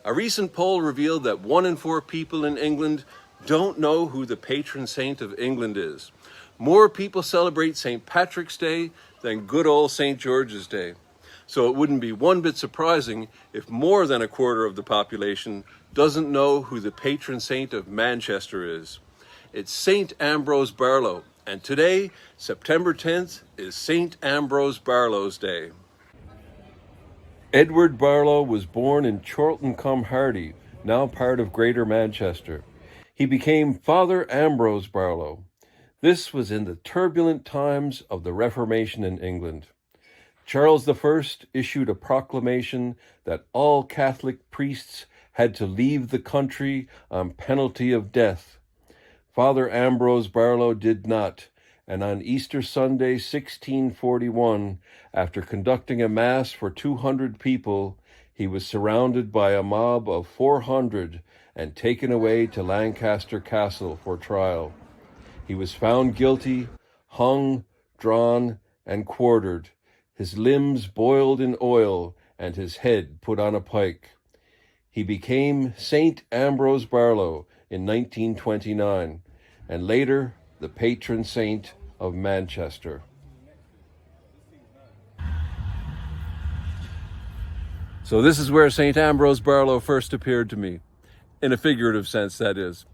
A recent poll revealed that 1 in 4 people in England don't know who the patron saint of England is. More people celebrate St. Patrick's Day than good old St. George's Day. So it wouldn't be one bit surprising if more than a quarter of the population doesn't know who the patron saint of Manchester is. It's St. Ambrose Barlow, and today, September 10th, is St. Ambrose Barlow's Day. Edward Barlow was born in Chorlton-cum-Hardy, now part of Greater Manchester. He became Father Ambrose Barlow. This was in the turbulent times of the Reformation in England. Charles I issued a proclamation that all Catholic priests had to leave the country on penalty of death. Father Ambrose Barlow did not, and on Easter Sunday, 1641, after conducting a mass for 200 people, he was surrounded by a mob of 400 and taken away to Lancaster Castle for trial. He was found guilty, hung, drawn, and quartered, his limbs boiled in oil, and his head put on a pike. He became St. Ambrose Barlow in 1929, and later the patron saint of Manchester. So this is where St. Ambrose Barlow first appeared to me, in a figurative sense, that is.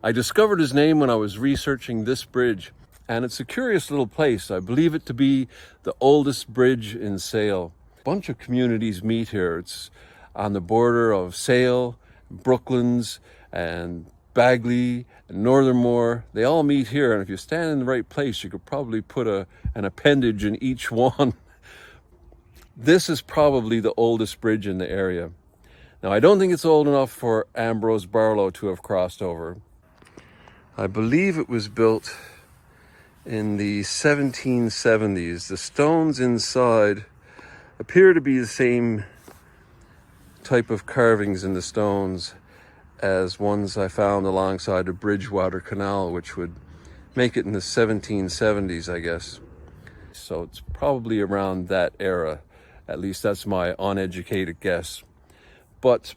I discovered his name when I was researching this bridge, and it's a curious little place. I believe it to be the oldest bridge in Sale. A bunch of communities meet here. It's on the border of Sale, Brooklands, and Bagley, and Northernmore. They all meet here, and if you stand in the right place, you could probably put an appendage in each one. This is probably the oldest bridge in the area. Now, I don't think it's old enough for Ambrose Barlow to have crossed over. I believe it was built in the 1770s. The stones inside appear to be the same type of carvings in the stones as ones I found alongside the Bridgewater Canal, which would make it in the 1770s, I guess. So it's probably around that era. At least that's my uneducated guess. But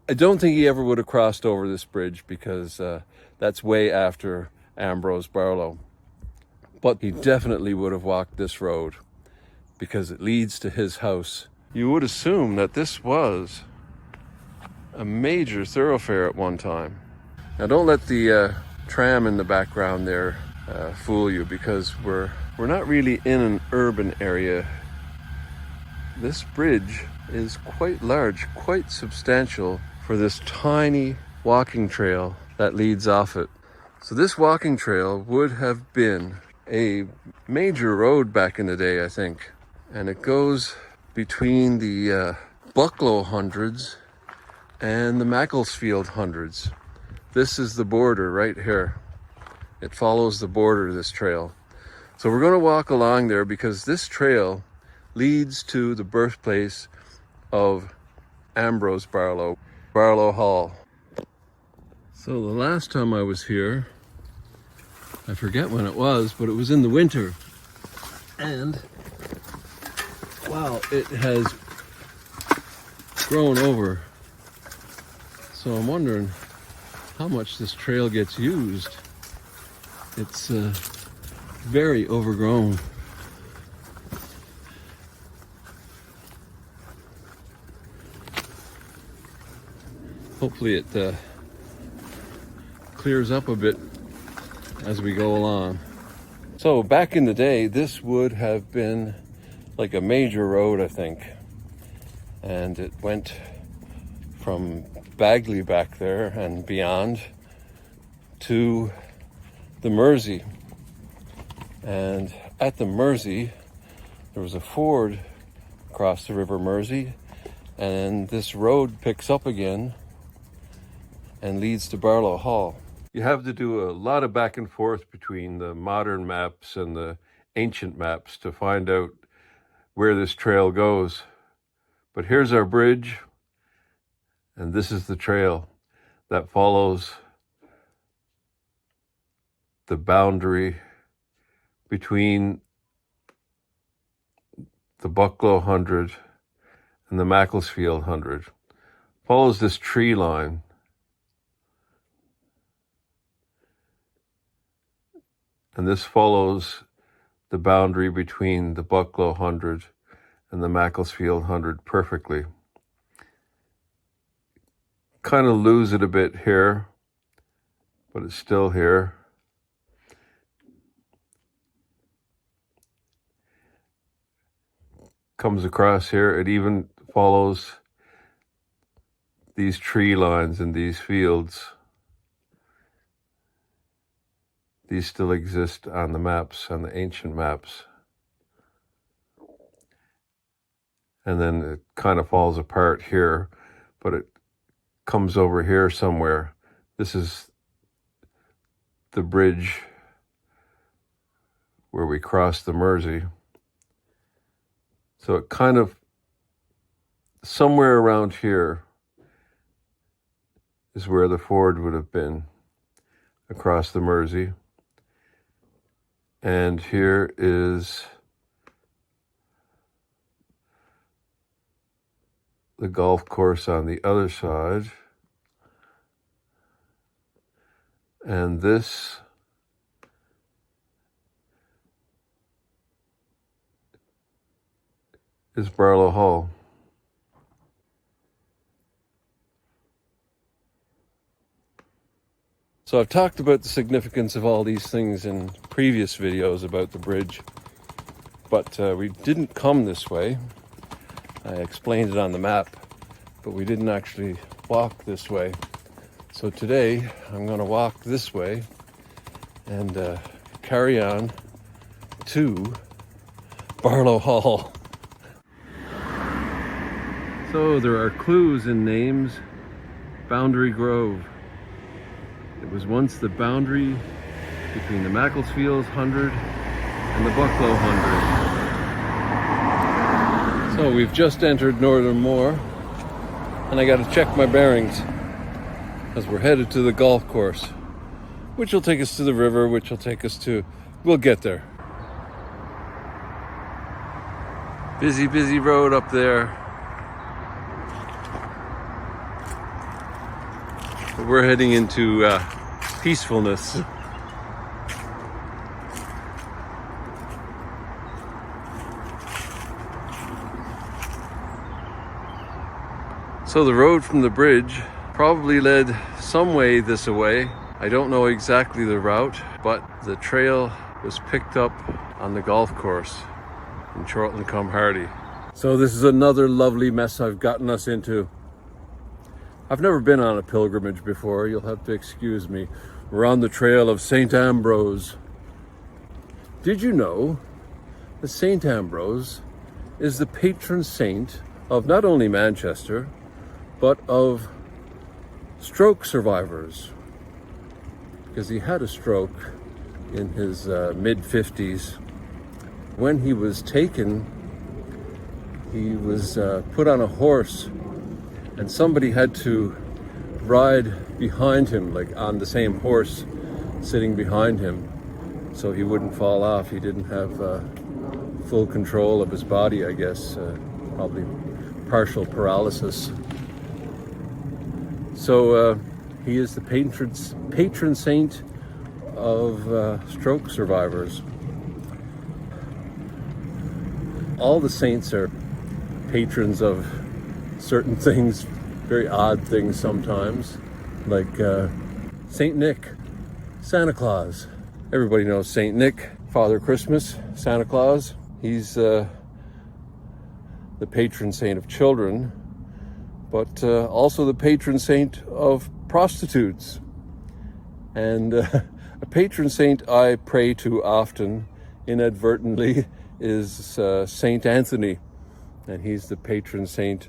I don't think he ever would have crossed over this bridge because that's way after Ambrose Barlow. But he definitely would have walked this road because it leads to his house. You would assume that this was a major thoroughfare at one time. Now don't let the tram in the background there fool you, because we're not really in an urban area. This bridge is quite large, quite substantial for this tiny walking trail that leads off it. So this walking trail would have been a major road back in the day, I think. And it goes between the Bucklow hundreds and the Macclesfield hundreds. This is the border right here. It follows the border, this trail. So we're going to walk along there because this trail leads to the birthplace of Ambrose Barlow, Barlow Hall. So the last time I was here, I forget when it was, but it was in the winter. And wow, it has grown over. So I'm wondering how much this trail gets used. It's very overgrown. Hopefully it clears up a bit as we go along. So back in the day, this would have been like a major road, I think. And it went from Bagley back there and beyond to the Mersey. And at the Mersey, there was a ford across the River Mersey, and this road picks up again and leads to Barlow Hall. You have to do a lot of back and forth between the modern maps and the ancient maps to find out where this trail goes. But here's our bridge, and this is the trail that follows the boundary between the Bucklow 100 and the Macclesfield 100. follows this tree line. And this follows the boundary between the Bucklow 100 and the Macclesfield 100 perfectly. Kind of lose it a bit here, but it's still here. Comes across here. It even follows these tree lines in these fields. These still exist on the maps, on the ancient maps. And then it kind of falls apart here, but it comes over here somewhere. This is the bridge where we cross the Mersey. So it kind of, somewhere around here is where the ford would have been across the Mersey. And here is the golf course on the other side. And this is Barlow Hall. So I've talked about the significance of all these things in previous videos about the bridge, but we didn't come this way. I explained it on the map, but we didn't actually walk this way. So today I'm going to walk this way and carry on to Barlow Hall. So there are clues in names. Boundary Grove. It was once the boundary between the Macclesfield 100 and the Bucklow 100. So we've just entered Northern Moor, and I got to check my bearings as we're headed to the golf course, which will take us to the river, which will take us to, we'll get there. Busy, busy road up there. But we're heading into peacefulness. So the road from the bridge probably led some way this way. I don't know exactly the route, but the trail was picked up on the golf course in Chorlton-cum-Hardy. So this is another lovely mess I've gotten us into. I've never been on a pilgrimage before, you'll have to excuse me. We're on the trail of St. Ambrose. Did you know that St. Ambrose is the patron saint of not only Manchester, but of stroke survivors? Because he had a stroke in his mid-50s. When he was taken, he was put on a horse, and somebody had to ride behind him, like on the same horse, sitting behind him, so he wouldn't fall off. He didn't have full control of his body, I guess, probably partial paralysis. So he is the patron saint of stroke survivors. All the saints are patrons of certain things, very odd things sometimes, like Saint Nick, Santa Claus. Everybody knows Saint Nick, Father Christmas, Santa Claus. He's the patron saint of children, but also the patron saint of prostitutes. And a patron saint I pray to often, inadvertently, is Saint Anthony, and he's the patron saint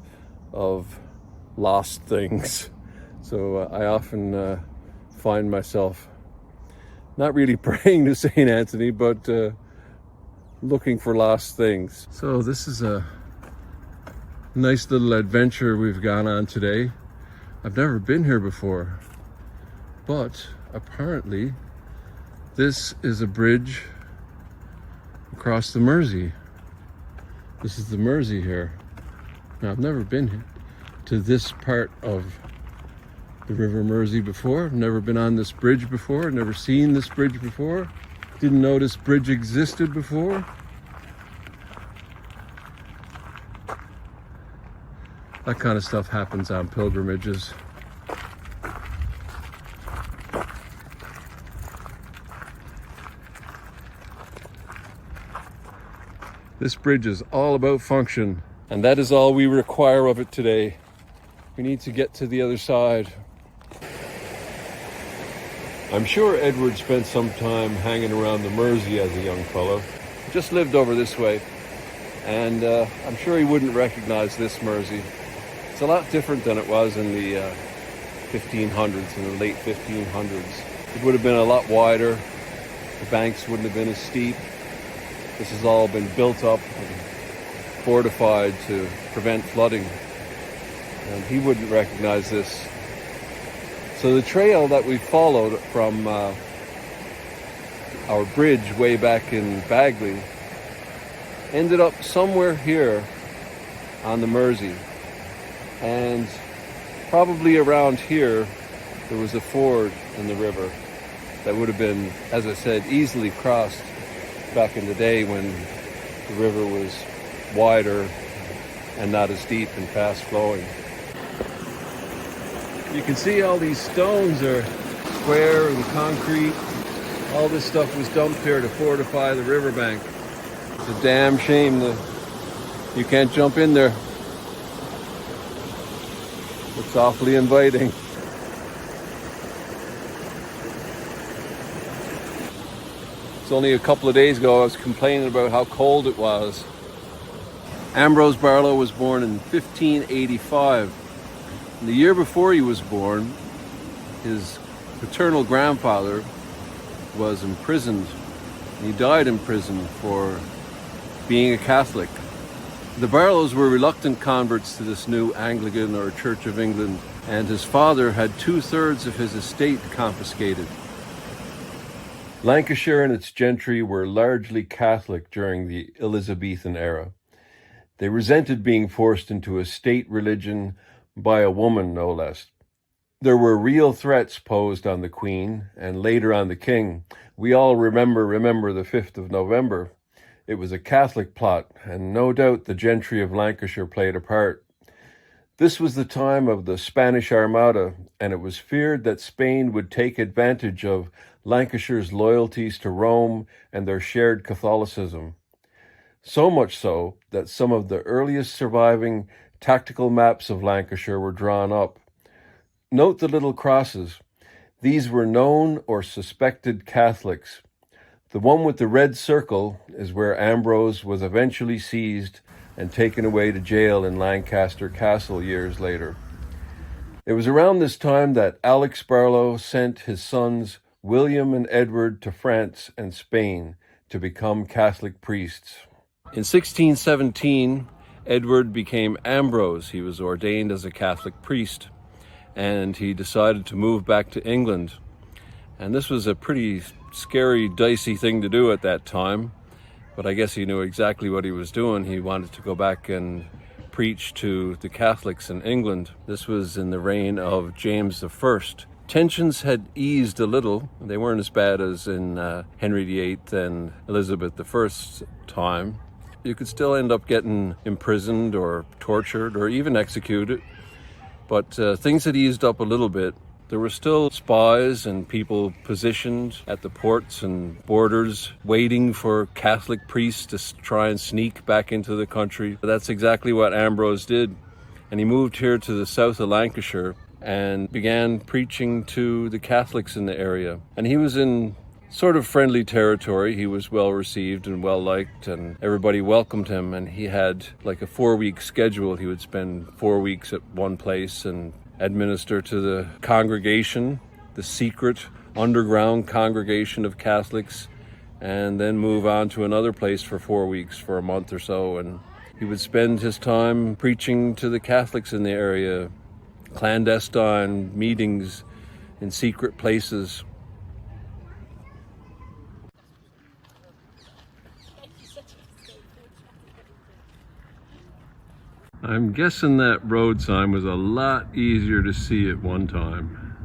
of lost things. So I often find myself not really praying to Saint Anthony, but looking for lost things. So this is a nice little adventure we've gone on today. I've never been here before, but apparently this is a bridge across the Mersey. This is the Mersey here. Now, I've never been to this part of the River Mersey before. Never been on this bridge before, never seen this bridge before. Didn't know this bridge existed before. That kind of stuff happens on pilgrimages. This bridge is all about function, and that is all we require of it today. We need to get to the other side. I'm sure Edward spent some time hanging around the Mersey as a young fellow. He just lived over this way, and I'm sure he wouldn't recognize this Mersey. It's a lot different than it was in the 1500s, in the late 1500s. It would have been a lot wider. The banks wouldn't have been as steep. This has all been built up and fortified to prevent flooding. And he wouldn't recognize this. So the trail that we followed from our bridge way back in Bagley ended up somewhere here on the Mersey. And probably around here, there was a ford in the river that would have been, as I said, easily crossed back in the day when the river was wider and not as deep and fast flowing. You can see all these stones are square and concrete. All this stuff was dumped here to fortify the riverbank. It's a damn shame that you can't jump in there. It's awfully inviting. It's only a couple of days ago I was complaining about how cold it was. Ambrose Barlow was born in 1585. And the year before he was born, his paternal grandfather was imprisoned. He died in prison for being a Catholic. The Barlows were reluctant converts to this new Anglican or Church of England, and his father had 2/3 of his estate confiscated. Lancashire and its gentry were largely Catholic during the Elizabethan era. They resented being forced into a state religion by a woman, no less. There were real threats posed on the Queen and later on the King. We all remember the 5th of November. It was a Catholic plot, and no doubt the gentry of Lancashire played a part. This was the time of the Spanish Armada, and it was feared that Spain would take advantage of Lancashire's loyalties to Rome and their shared Catholicism. So much so that some of the earliest surviving tactical maps of Lancashire were drawn up. Note the little crosses. These were known or suspected Catholics. The one with the red circle is where Ambrose was eventually seized and taken away to jail in Lancaster Castle years later. It was around this time that Alex Barlow sent his sons William and Edward to France and Spain to become Catholic priests. In 1617, Edward became Ambrose. He was ordained as a Catholic priest, and he decided to move back to England. And this was a pretty scary, dicey thing to do at that time, but I guess he knew exactly what he was doing. He wanted to go back and preach to the Catholics in England. This was in the reign of James I. Tensions had eased a little. They weren't as bad as in Henry VIII and Elizabeth I's time. You could still end up getting imprisoned or tortured or even executed, but things had eased up a little bit. There were still spies and people positioned at the ports and borders waiting for Catholic priests to try and sneak back into the country. That's exactly what Ambrose did. And he moved here to the south of Lancashire and began preaching to the Catholics in the area. And he was in sort of friendly territory. He was well received and well liked, and everybody welcomed him. And he had like a 4-week schedule. He would spend 4 weeks at one place and administer to the congregation, the secret underground congregation of Catholics, and then move on to another place for 4 weeks, for a month or so. And he would spend his time preaching to the Catholics in the area, clandestine meetings in secret places. I'm guessing that road sign was a lot easier to see at one time.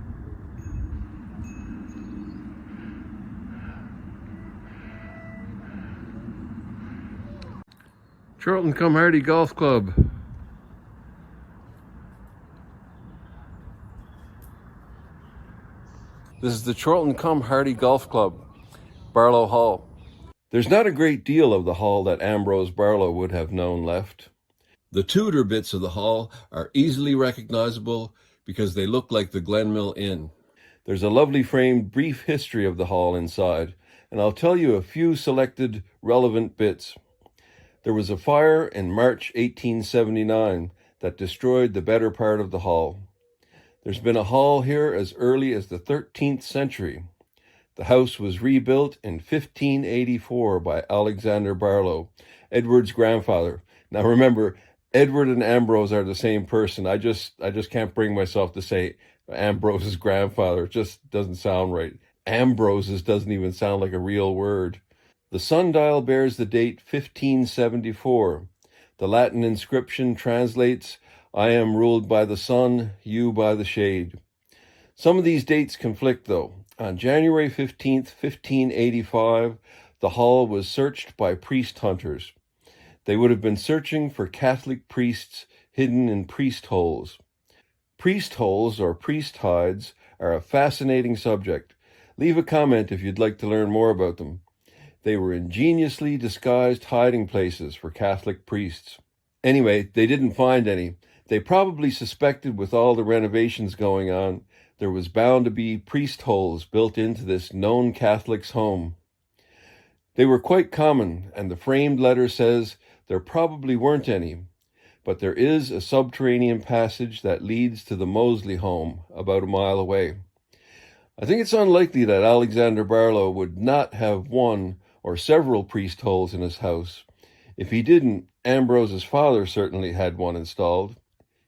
Charlton-cum-Hardy Golf Club. This is the Charlton-cum-Hardy Golf Club, Barlow Hall. There's not a great deal of the hall that Ambrose Barlow would have known left. The Tudor bits of the hall are easily recognizable because they look like the Glenmill Inn. There's a lovely framed brief history of the hall inside, and I'll tell you a few selected relevant bits. There was a fire in March 1879 that destroyed the better part of the hall. There's been a hall here as early as the 13th century. The house was rebuilt in 1584 by Alexander Barlow, Edward's grandfather. Now remember, Edward and Ambrose are the same person. I just can't bring myself to say Ambrose's grandfather. It just doesn't sound right. Ambrose's doesn't even sound like a real word. The sundial bears the date 1574. The Latin inscription translates, "I am ruled by the sun, you by the shade." Some of these dates conflict, though. On January 15th, 1585, the hall was searched by priest hunters. They would have been searching for Catholic priests hidden in priest holes. Priest holes, or priest hides, are a fascinating subject. Leave a comment if you'd like to learn more about them. They were ingeniously disguised hiding places for Catholic priests. Anyway, they didn't find any. They probably suspected, with all the renovations going on, there was bound to be priest holes built into this known Catholic's home. They were quite common, and the framed letter says there probably weren't any, but there is a subterranean passage that leads to the Moseley home, about a mile away. I think it's unlikely that Alexander Barlow would not have one or several priest holes in his house. If he didn't, Ambrose's father certainly had one installed.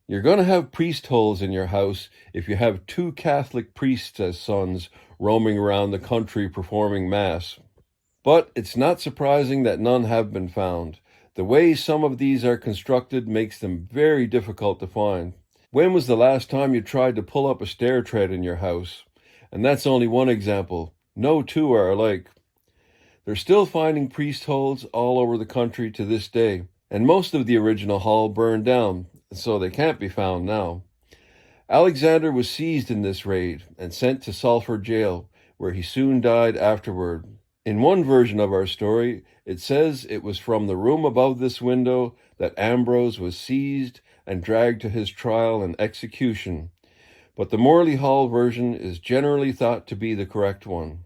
You're going to have priest holes in your house if you have two Catholic priests as sons roaming around the country performing Mass. But it's not surprising that none have been found. The way some of these are constructed makes them very difficult to find. When was the last time you tried to pull up a stair tread in your house? And that's only one example. No two are alike. They're still finding priest holes all over the country to this day, and most of the original hall burned down, so they can't be found now. Alexander was seized in this raid and sent to Salford jail, where he soon died afterward. In one version of our story, it says it was from the room above this window that Ambrose was seized and dragged to his trial and execution, but the Morley Hall version is generally thought to be the correct one.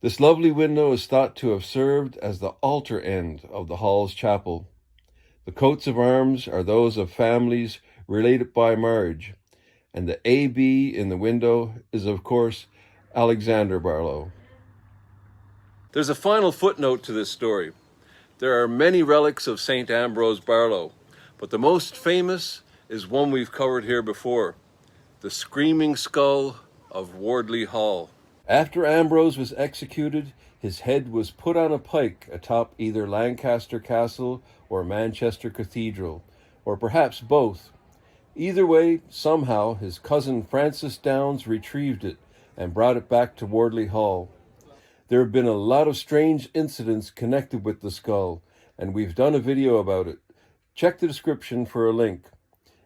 This lovely window is thought to have served as the altar end of the hall's chapel. The coats of arms are those of families related by marriage, and the AB in the window is, of course, Alexander Barlow. There's a final footnote to this story. There are many relics of St. Ambrose Barlow, but the most famous is one we've covered here before, the Screaming Skull of Wardley Hall. After Ambrose was executed, his head was put on a pike atop either Lancaster Castle or Manchester Cathedral, or perhaps both. Either way, somehow his cousin Francis Downes retrieved it and brought it back to Wardley Hall. There have been a lot of strange incidents connected with the skull, and we've done a video about it. Check the description for a link.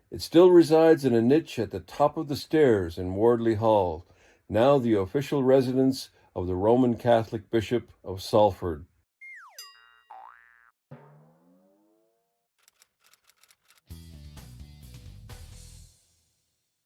It still resides in a niche at the top of the stairs in Wardley Hall, now the official residence of the Roman Catholic Bishop of Salford.